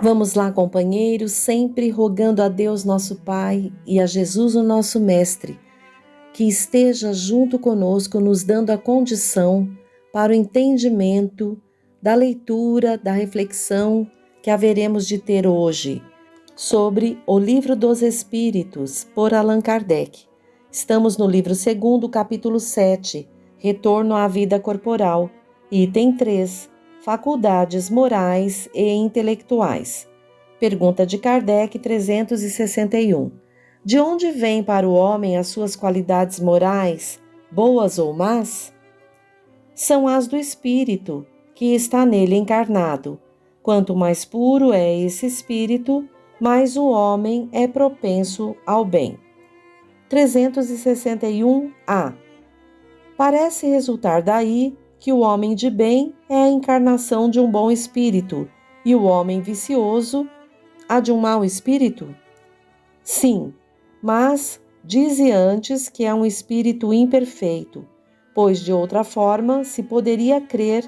Vamos lá, companheiros, sempre rogando a Deus nosso Pai e a Jesus o nosso Mestre, que esteja junto conosco, nos dando a condição para o entendimento da leitura, da reflexão que haveremos de ter hoje sobre o Livro dos Espíritos, por Allan Kardec. Estamos no livro 2º, capítulo 7, Retorno à Vida Corporal, item 3, Faculdades Morais e Intelectuais. Pergunta de Kardec 361. De onde vêm para o homem as suas qualidades morais, boas ou más? São as do espírito, que está nele encarnado. Quanto mais puro é esse espírito, mais o homem é propenso ao bem. 361-A. Parece resultar daí que o homem de bem é a encarnação de um bom espírito e o homem vicioso a de um mau espírito? Sim, mas dize antes que é um espírito imperfeito, pois de outra forma se poderia crer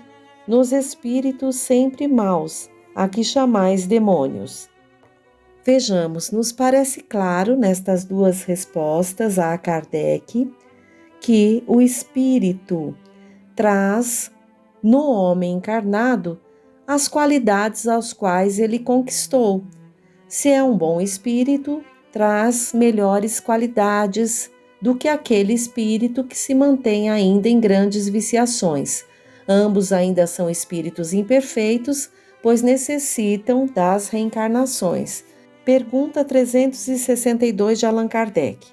nos espíritos sempre maus, a que chamais demônios. Vejamos, nos parece claro nestas duas respostas a Kardec que o espírito traz no homem encarnado as qualidades às quais ele conquistou. Se é um bom espírito, traz melhores qualidades do que aquele espírito que se mantém ainda em grandes viciações. Ambos ainda são espíritos imperfeitos, pois necessitam das reencarnações. Pergunta 362 de Allan Kardec.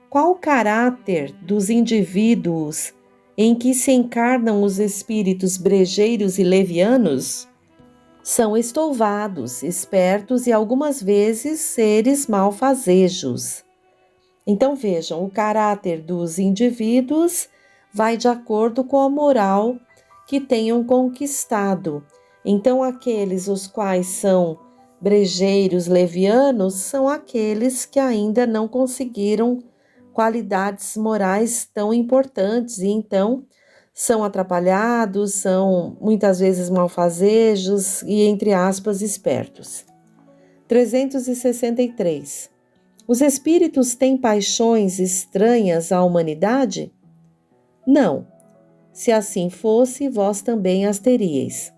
Qual o caráter dos indivíduos em que se encarnam os espíritos brejeiros e levianos? São estouvados, espertos e algumas vezes seres malfazejos. Então vejam, o caráter dos indivíduos vai de acordo com a moral que tenham conquistado. Então aqueles os quais são brejeiros, levianos, são aqueles que ainda não conseguiram qualidades morais tão importantes e então são atrapalhados, são muitas vezes malfazejos e, entre aspas, espertos. 363. Os espíritos têm paixões estranhas à humanidade? Não. Se assim fosse, vós também as teríeis.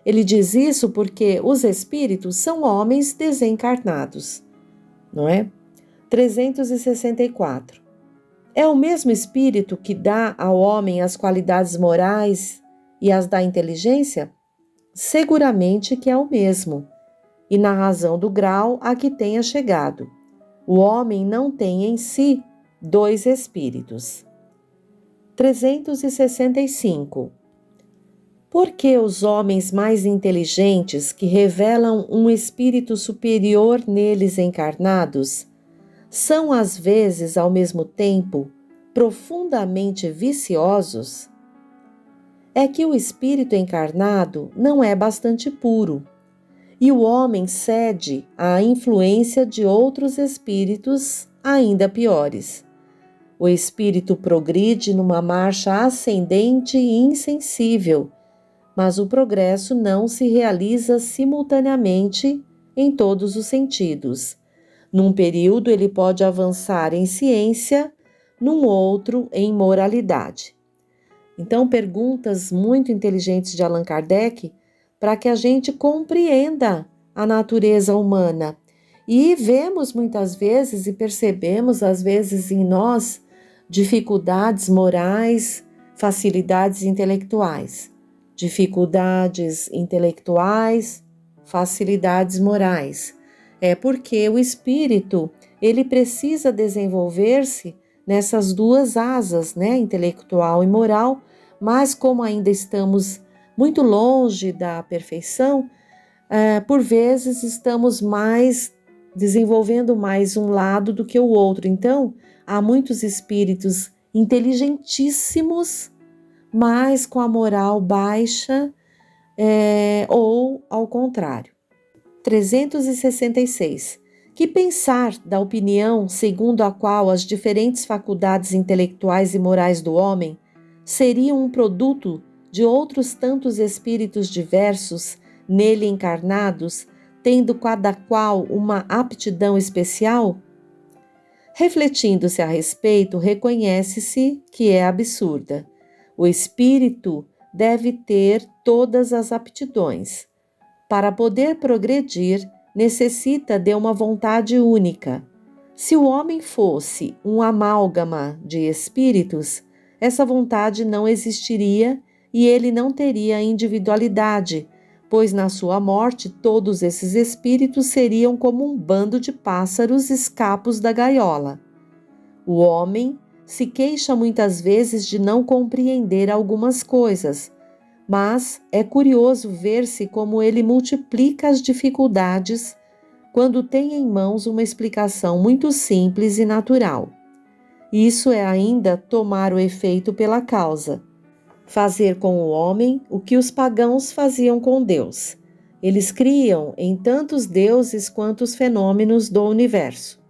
Ele diz isso porque os espíritos são homens desencarnados, não é? 364. É o mesmo espírito que dá ao homem as qualidades morais e as da inteligência? Seguramente que é o mesmo, e na razão do grau a que tenha chegado. O homem não tem em si dois espíritos. 365. Por que os homens mais inteligentes que revelam um espírito superior neles encarnados são às vezes, ao mesmo tempo, profundamente viciosos? É que o espírito encarnado não é bastante puro, e o homem cede à influência de outros espíritos ainda piores. O espírito progride numa marcha ascendente e insensível, mas o progresso não se realiza simultaneamente em todos os sentidos. Num período, ele pode avançar em ciência, num outro, em moralidade. Então, perguntas muito inteligentes de Allan Kardec para que a gente compreenda a natureza humana. E vemos muitas vezes e percebemos, às vezes, em nós, dificuldades morais, facilidades intelectuais. Dificuldades intelectuais, facilidades morais. É porque o espírito, ele precisa desenvolver-se nessas duas asas, né, intelectual e moral, mas como ainda estamos muito longe da perfeição, por vezes estamos desenvolvendo mais um lado do que o outro. Então, há muitos espíritos inteligentíssimos, mas com a moral baixa, ou ao contrário. 366. Que pensar da opinião segundo a qual as diferentes faculdades intelectuais e morais do homem seriam um produto de outros tantos espíritos diversos nele encarnados, tendo cada qual uma aptidão especial? Refletindo-se a respeito, reconhece-se que é absurda. O espírito deve ter todas as aptidões. Para poder progredir, necessita de uma vontade única. Se o homem fosse um amálgama de espíritos, essa vontade não existiria e ele não teria individualidade, pois na sua morte todos esses espíritos seriam como um bando de pássaros escapos da gaiola. O homem se queixa muitas vezes de não compreender algumas coisas, mas é curioso ver-se como ele multiplica as dificuldades quando tem em mãos uma explicação muito simples e natural. Isso é ainda tomar o efeito pela causa, fazer com o homem o que os pagãos faziam com Deus. Eles criam em tantos deuses quanto os fenômenos do universo.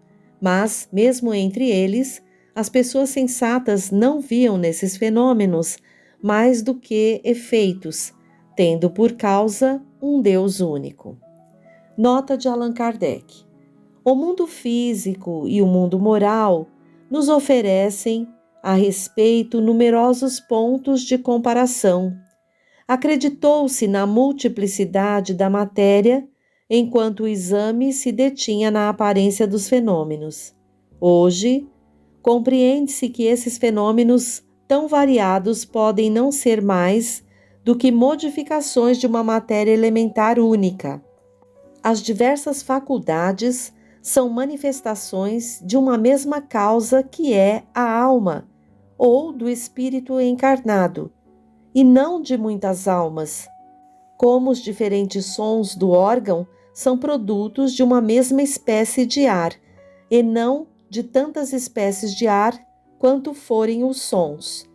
Mas, mesmo entre eles, as pessoas sensatas não viam nesses fenômenos mais do que efeitos, tendo por causa um Deus único. Nota de Allan Kardec. O mundo físico e o mundo moral nos oferecem a respeito numerosos pontos de comparação. Acreditou-se na multiplicidade da matéria, enquanto o exame se detinha na aparência dos fenômenos. Hoje, compreende-se que esses fenômenos tão variados podem não ser mais do que modificações de uma matéria elementar única. As diversas faculdades são manifestações de uma mesma causa que é a alma, ou do espírito encarnado, e não de muitas almas. Como os diferentes sons do órgão são produtos de uma mesma espécie de ar, e não de tantas espécies de ar quanto forem os sons.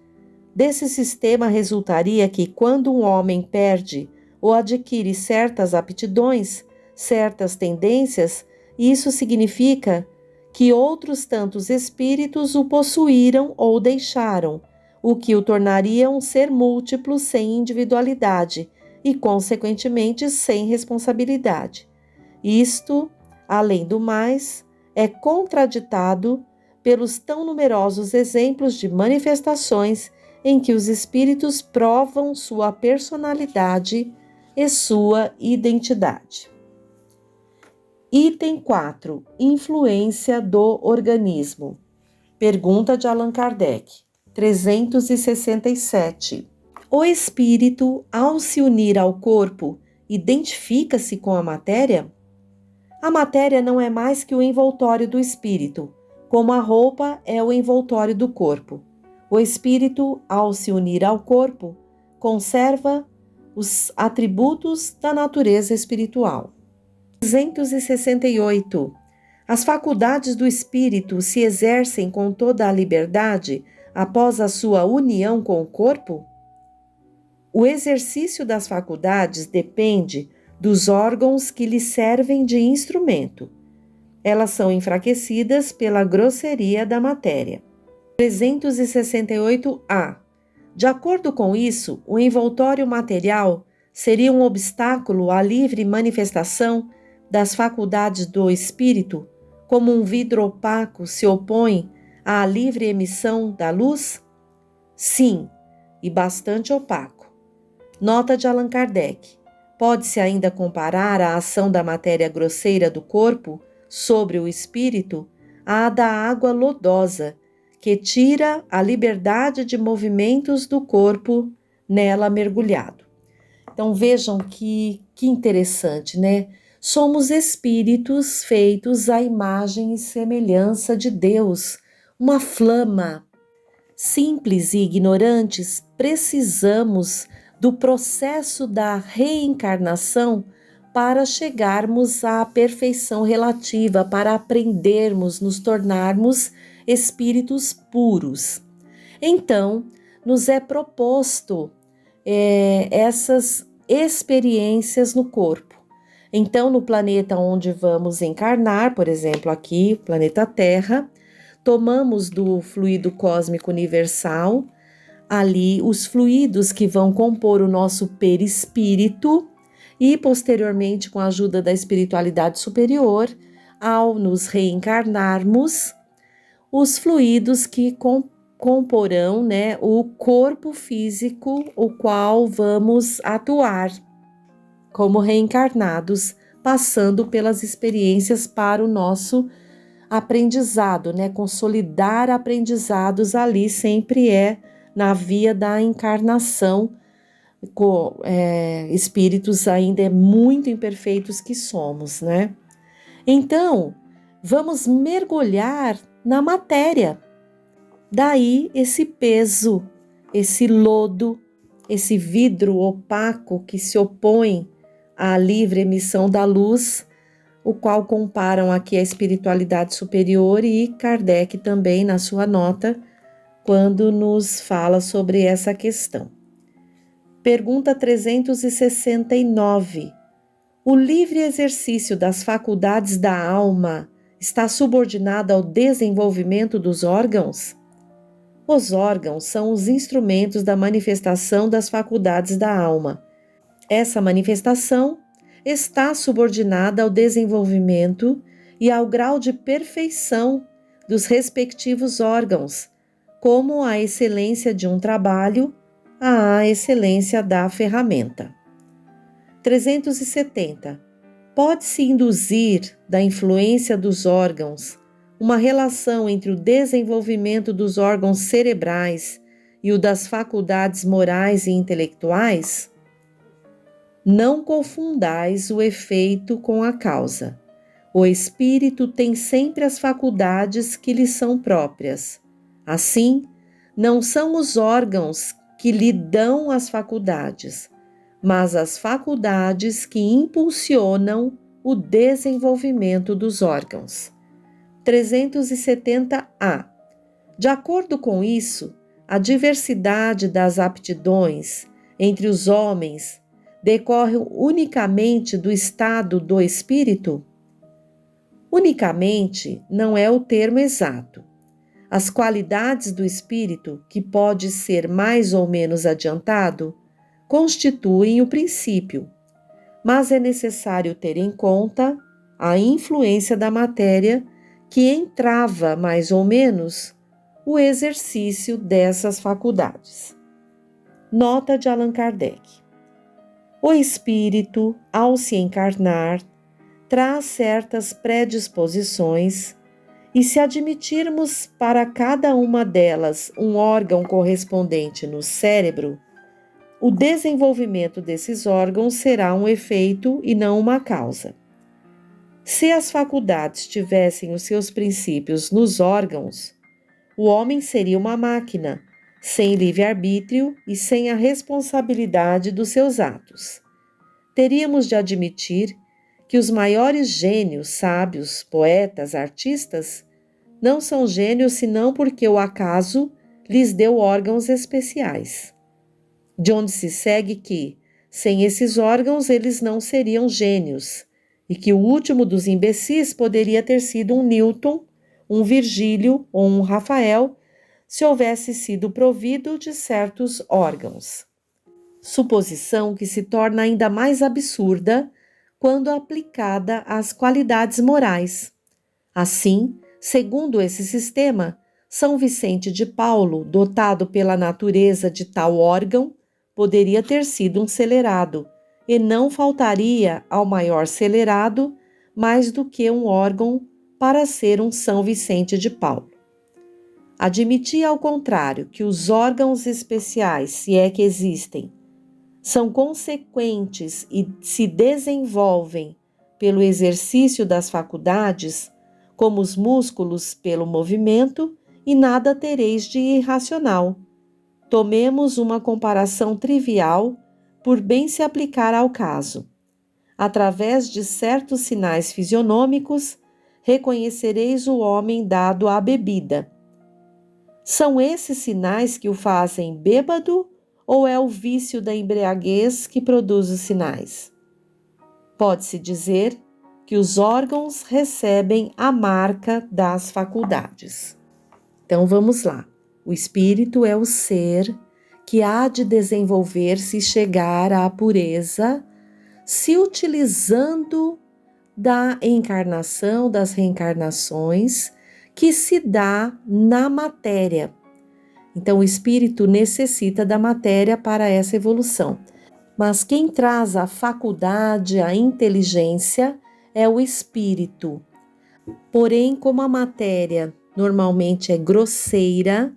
Desse sistema resultaria que, quando um homem perde ou adquire certas aptidões, certas tendências, isso significa que outros tantos espíritos o possuíram ou deixaram, o que o tornaria um ser múltiplo sem individualidade e, consequentemente, sem responsabilidade. Isto, além do mais, é contraditado pelos tão numerosos exemplos de manifestações em que os espíritos provam sua personalidade e sua identidade. Item 4. Influência do organismo. Pergunta de Allan Kardec, 367. O espírito, ao se unir ao corpo, identifica-se com a matéria? A matéria não é mais que o envoltório do espírito, como a roupa é o envoltório do corpo. O espírito, ao se unir ao corpo, conserva os atributos da natureza espiritual. 368. As faculdades do espírito se exercem com toda a liberdade após a sua união com o corpo? O exercício das faculdades depende dos órgãos que lhe servem de instrumento. Elas são enfraquecidas pela grosseria da matéria. 368-A. De acordo com isso, o envoltório material seria um obstáculo à livre manifestação das faculdades do espírito, como um vidro opaco se opõe à livre emissão da luz? Sim, e bastante opaco. Nota de Allan Kardec. Pode-se ainda comparar a ação da matéria grosseira do corpo sobre o espírito à da água lodosa, que tira a liberdade de movimentos do corpo nela mergulhado. Então vejam que interessante, né? Somos espíritos feitos à imagem e semelhança de Deus, uma flama. Simples e ignorantes, precisamos do processo da reencarnação para chegarmos à perfeição relativa, para aprendermos, nos tornarmos espíritos puros. Então, nos é proposto essas experiências no corpo. Então, no planeta onde vamos encarnar, por exemplo, aqui, planeta Terra, tomamos do fluido cósmico universal, ali os fluidos que vão compor o nosso perispírito, e posteriormente, com a ajuda da espiritualidade superior, ao nos reencarnarmos, os fluidos que comporão, né, o corpo físico, o qual vamos atuar como reencarnados, passando pelas experiências para o nosso aprendizado, né? Consolidar aprendizados ali sempre é na via da encarnação, com espíritos ainda muito imperfeitos que somos, né? Então, vamos mergulhar na matéria. Daí esse peso, esse lodo, esse vidro opaco que se opõe à livre emissão da luz, o qual comparam aqui a espiritualidade superior e Kardec também na sua nota, quando nos fala sobre essa questão. Pergunta 369. O livre exercício das faculdades da alma está subordinado ao desenvolvimento dos órgãos? Os órgãos são os instrumentos da manifestação das faculdades da alma. Essa manifestação está subordinada ao desenvolvimento e ao grau de perfeição dos respectivos órgãos, como a excelência de um trabalho à excelência da ferramenta. 370. Pode-se induzir da influência dos órgãos uma relação entre o desenvolvimento dos órgãos cerebrais e o das faculdades morais e intelectuais? Não confundais o efeito com a causa. O espírito tem sempre as faculdades que lhe são próprias. Assim, não são os órgãos que lhe dão as faculdades, mas as faculdades que impulsionam o desenvolvimento dos órgãos. 370A. De acordo com isso, a diversidade das aptidões entre os homens decorre unicamente do estado do espírito? Unicamente não é o termo exato. As qualidades do espírito, que pode ser mais ou menos adiantado, constituem o princípio, mas é necessário ter em conta a influência da matéria que entrava mais ou menos o exercício dessas faculdades. Nota de Allan Kardec. O espírito, ao se encarnar, traz certas predisposições e, se admitirmos para cada uma delas um órgão correspondente no cérebro, o desenvolvimento desses órgãos será um efeito e não uma causa. Se as faculdades tivessem os seus princípios nos órgãos, o homem seria uma máquina, sem livre-arbítrio e sem a responsabilidade dos seus atos. Teríamos de admitir que os maiores gênios, sábios, poetas, artistas, não são gênios senão porque o acaso lhes deu órgãos especiais. De onde se segue que, sem esses órgãos, eles não seriam gênios, e que o último dos imbecis poderia ter sido um Newton, um Virgílio ou um Rafael, se houvesse sido provido de certos órgãos. Suposição que se torna ainda mais absurda quando aplicada às qualidades morais. Assim, segundo esse sistema, São Vicente de Paulo, dotado pela natureza de tal órgão, poderia ter sido um celerado, e não faltaria ao maior celerado mais do que um órgão para ser um São Vicente de Paulo. Admitir, ao contrário, que os órgãos especiais, se é que existem, são consequentes e se desenvolvem pelo exercício das faculdades, como os músculos pelo movimento, e nada tereis de irracional. Tomemos uma comparação trivial, por bem se aplicar ao caso. Através de certos sinais fisionômicos, reconhecereis o homem dado à bebida. São esses sinais que o fazem bêbado ou é o vício da embriaguez que produz os sinais? Pode-se dizer que os órgãos recebem a marca das faculdades. Então vamos lá. O espírito é o ser que há de desenvolver-se e chegar à pureza, se utilizando da encarnação, das reencarnações que se dá na matéria. Então, o espírito necessita da matéria para essa evolução. Mas quem traz a faculdade, a inteligência, é o espírito. Porém, como a matéria normalmente é grosseira,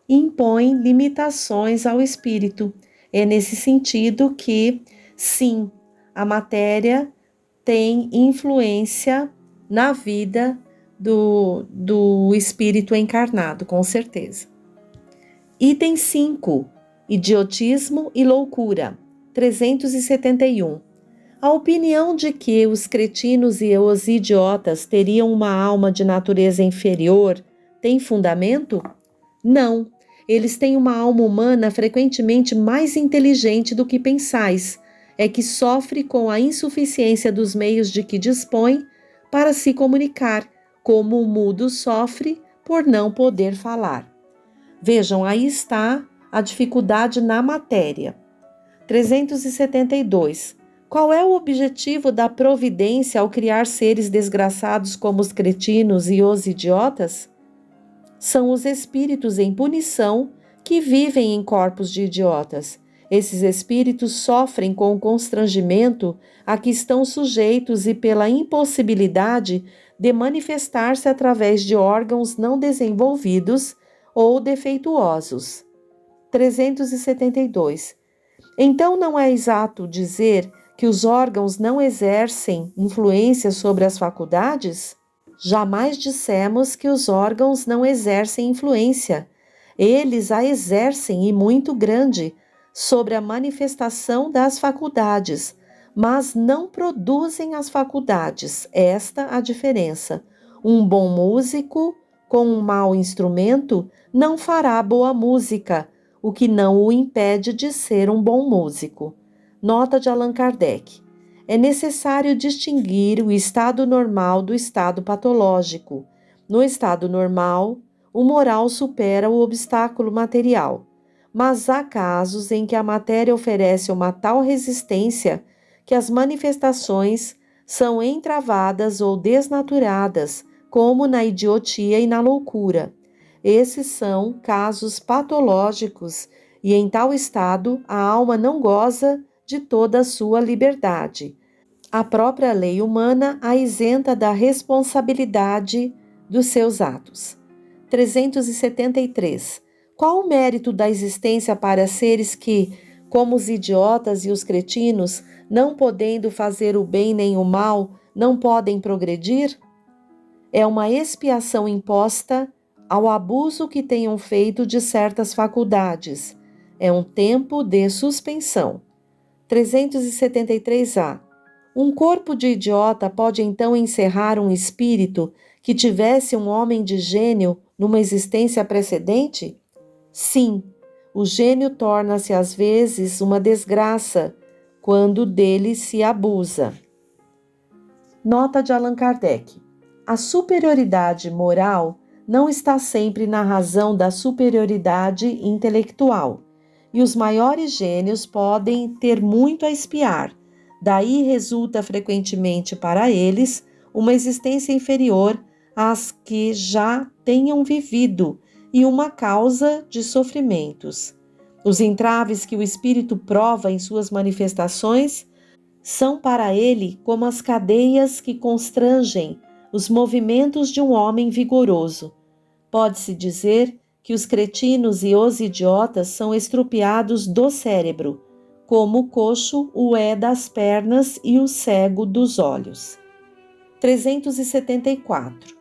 impõe limitações ao espírito. É nesse sentido que, sim, a matéria tem influência na vida do espírito encarnado, com certeza. Item 5. Idiotismo e loucura. 371. A opinião de que os cretinos e os idiotas teriam uma alma de natureza inferior tem fundamento? Não. Eles têm uma alma humana frequentemente mais inteligente do que pensais. É que sofre com a insuficiência dos meios de que dispõe para se comunicar, como o mudo sofre por não poder falar. Vejam, aí está a dificuldade na matéria. 372. Qual é o objetivo da providência ao criar seres desgraçados como os cretinos e os idiotas? São os espíritos em punição que vivem em corpos de idiotas. Esses espíritos sofrem com o constrangimento a que estão sujeitos e pela impossibilidade de manifestar-se através de órgãos não desenvolvidos ou defeituosos. 372. Então não é exato dizer que os órgãos não exercem influência sobre as faculdades? Jamais dissemos que os órgãos não exercem influência. Eles a exercem e muito grande sobre a manifestação das faculdades, mas não produzem as faculdades. Esta a diferença. Um bom músico com um mau instrumento não fará boa música, o que não o impede de ser um bom músico. Nota de Allan Kardec. É necessário distinguir o estado normal do estado patológico. No estado normal, o moral supera o obstáculo material, mas há casos em que a matéria oferece uma tal resistência que as manifestações são entravadas ou desnaturadas, como na idiotia e na loucura. Esses são casos patológicos e, em tal estado, a alma não goza de toda a sua liberdade. A própria lei humana a isenta da responsabilidade dos seus atos. 373. Qual o mérito da existência para seres que, como os idiotas e os cretinos, não podendo fazer o bem nem o mal, não podem progredir? É uma expiação imposta ao abuso que tenham feito de certas faculdades. É um tempo de suspensão. 373A. Um corpo de idiota pode então encerrar um espírito que tivesse um homem de gênio numa existência precedente? Sim, o gênio torna-se às vezes uma desgraça quando dele se abusa. Nota de Allan Kardec. A superioridade moral não está sempre na razão da superioridade intelectual, e os maiores gênios podem ter muito a expiar. Daí resulta frequentemente para eles uma existência inferior às que já tenham vivido e uma causa de sofrimentos. Os entraves que o espírito prova em suas manifestações são para ele como as cadeias que constrangem os movimentos de um homem vigoroso. Pode-se dizer que os cretinos e os idiotas são estrupiados do cérebro, como o coxo o é das pernas e o cego dos olhos. 374.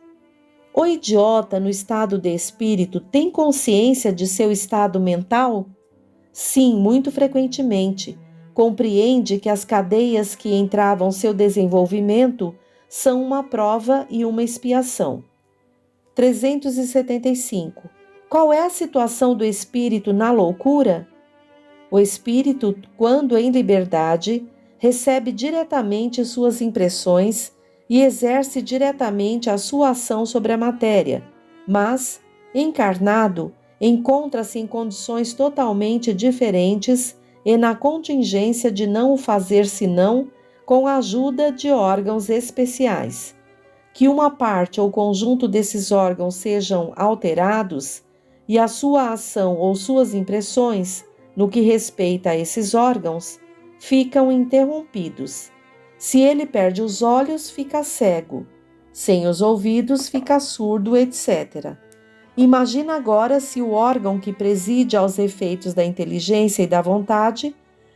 O idiota no estado de espírito tem consciência de seu estado mental? Sim, muito frequentemente. Compreende que as cadeias que entravam seu desenvolvimento são uma prova e uma expiação. 375. Qual é a situação do espírito na loucura? O espírito, quando em liberdade, recebe diretamente suas impressões e exerce diretamente a sua ação sobre a matéria, mas, encarnado, encontra-se em condições totalmente diferentes e na contingência de não o fazer senão com a ajuda de órgãos especiais. Que uma parte ou conjunto desses órgãos sejam alterados e a sua ação ou suas impressões, no que respeita a esses órgãos, ficam interrompidos. Se ele perde os olhos, fica cego. Sem os ouvidos, fica surdo, etc. Imagina agora se o órgão que preside aos efeitos da inteligência e da vontade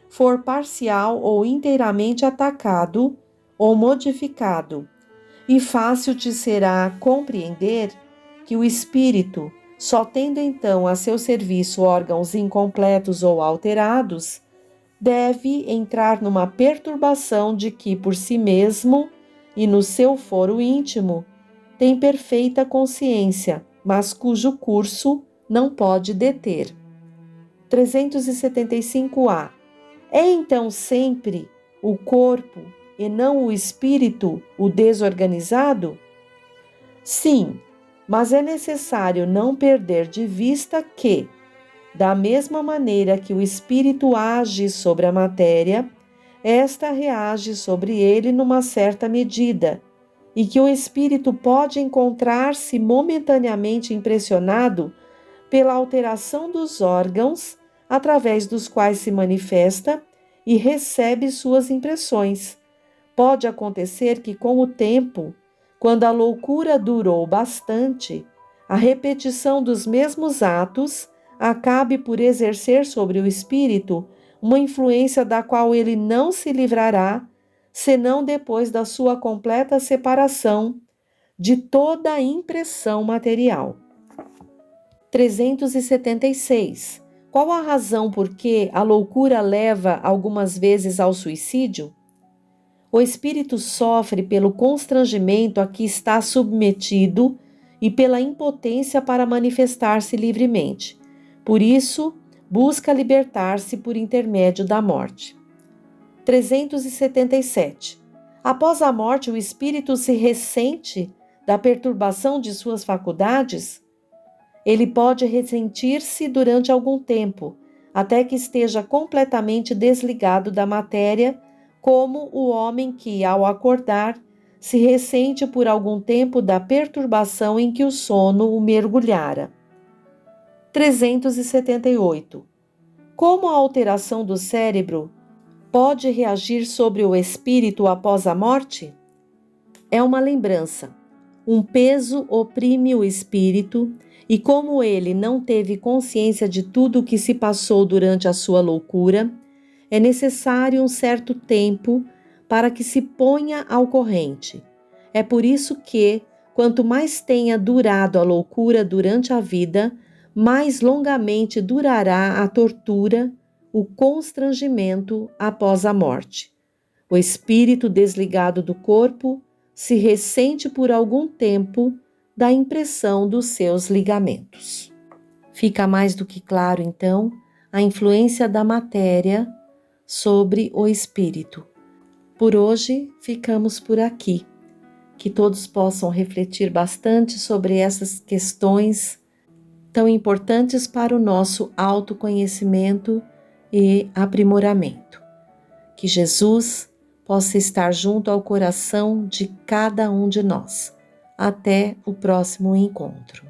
for parcial ou inteiramente atacado ou modificado. E fácil te será compreender que o espírito, só tendo então a seu serviço órgãos incompletos ou alterados, deve entrar numa perturbação de que por si mesmo e no seu foro íntimo tem perfeita consciência, mas cujo curso não pode deter. 375A. É então sempre o corpo e não o espírito o desorganizado? Sim, mas é necessário não perder de vista que, da mesma maneira que o espírito age sobre a matéria, esta reage sobre ele numa certa medida, e que o espírito pode encontrar-se momentaneamente impressionado pela alteração dos órgãos através dos quais se manifesta e recebe suas impressões. Pode acontecer que, com o tempo, quando a loucura durou bastante, a repetição dos mesmos atos acabe por exercer sobre o espírito uma influência da qual ele não se livrará, senão depois da sua completa separação de toda a impressão material. 376. Qual a razão por que a loucura leva algumas vezes ao suicídio? O espírito sofre pelo constrangimento a que está submetido e pela impotência para manifestar-se livremente. Por isso, busca libertar-se por intermédio da morte. 377. Após a morte, o espírito se ressente da perturbação de suas faculdades? Ele pode ressentir-se durante algum tempo, até que esteja completamente desligado da matéria, como o homem que, ao acordar, se ressente por algum tempo da perturbação em que o sono o mergulhara. 378. Como a alteração do cérebro pode reagir sobre o espírito após a morte? É uma lembrança. Um peso oprime o espírito e, como ele não teve consciência de tudo o que se passou durante a sua loucura, é necessário um certo tempo para que se ponha ao corrente. É por isso que, quanto mais tenha durado a loucura durante a vida, mais longamente durará a tortura, o constrangimento após a morte. O espírito desligado do corpo se ressente por algum tempo da impressão dos seus ligamentos. Fica mais do que claro, então, a influência da matéria sobre o espírito. Por hoje, ficamos por aqui. Que todos possam refletir bastante sobre essas questões tão importantes para o nosso autoconhecimento e aprimoramento. Que Jesus possa estar junto ao coração de cada um de nós. Até o próximo encontro.